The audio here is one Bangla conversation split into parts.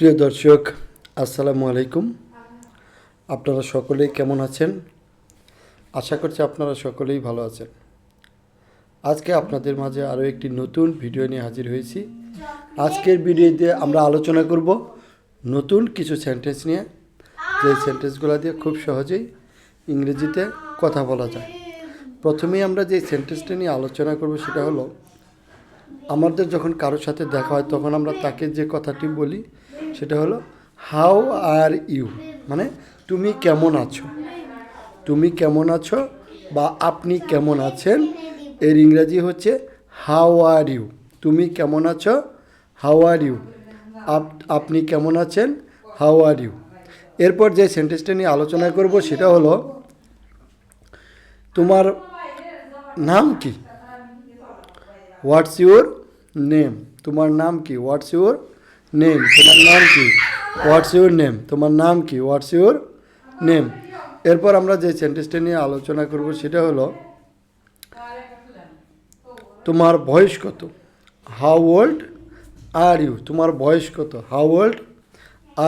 প্রিয় দর্শক, আসসালামু আলাইকুম। আপনারা সকলেই কেমন আছেন? আশা করছি আপনারা সকলেই ভালো আছেন। আজকে আপনাদের মাঝে আরও একটি নতুন ভিডিও নিয়ে হাজির হয়েছি। আজকের ভিডিওতে আমরা আলোচনা করব নতুন কিছু সেন্টেন্স নিয়ে, যে সেন্টেন্সগুলো দিয়ে খুব সহজেই ইংরেজিতে কথা বলা যায়। প্রথমেই আমরা যে সেন্টেন্সটা নিয়ে আলোচনা করব সেটা হলো, আমাদের যখন কারোর সাথে দেখা হয় তখন আমরা তাকে যে কথাটি বলি সেটা হলো হাউ আর ইউ, মানে তুমি কেমন আছো। তুমি কেমন আছো বা আপনি কেমন আছেন, এর ইংরাজি হচ্ছে হাউ আর ইউ। তুমি কেমন আছো, হাউ আর ইউ। আপনি কেমন আছেন, হাউ আর ইউ। এরপর যে সেন্টেন্সটা নিয়ে আলোচনা করব সেটা হলো, তোমার নাম কি, হোয়াটস ইউর নেম। তোমার নাম কি, হোয়াটস ইউর নেম। তোমার নাম কি, হোয়াটস ইউর নেম। তোমার নাম কি, হোয়াটস ইউর নেম। এরপর আমরা যে সেন্টেন্সটা নিয়ে আলোচনা করব সেটা হলো, তোমার বয়স কত, হাউ ওল্ড আর ইউ। তোমার বয়স কত, হাউ ওল্ড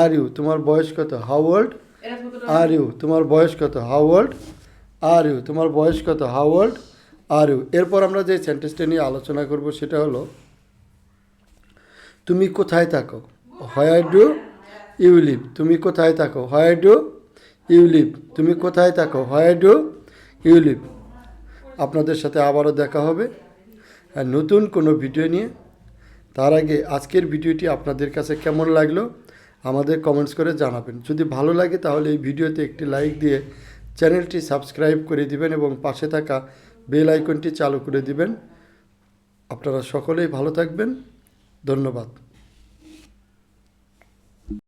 আর ইউ। তোমার বয়স কত, হাউ ওল্ড আর ইউ। তোমার বয়স কত, হাউ ওল্ড আর ইউ। তোমার বয়স কত, হাউ ওল্ড আর ইউ। এরপর আমরা যে সেন্টেন্সটা নিয়ে আলোচনা করব সেটা হলো, তুমি কোথায় থাকো, হোয়ার ডু ইউ লিভ। তুমি কোথায় থাকো, হোয়ার ডু ইউ লিভ। তুমি কোথায় থাকো, হোয়ার ডু ইউ লিভ। আপনাদের সাথে আবারও দেখা হবে আর নতুন কোনো ভিডিও নিয়ে। তার আগে আজকের ভিডিওটি আপনাদের কাছে কেমন লাগলো আমাদের কমেন্টস করে জানাবেন। যদি ভালো লাগে তাহলে এই ভিডিওতে একটি লাইক দিয়ে চ্যানেলটি সাবস্ক্রাইব করে দিবেন এবং পাশে থাকা বেল আইকনটি চালু করে দিবেন। আপনারা সকলেই ভালো থাকবেন। ধন্যবাদ।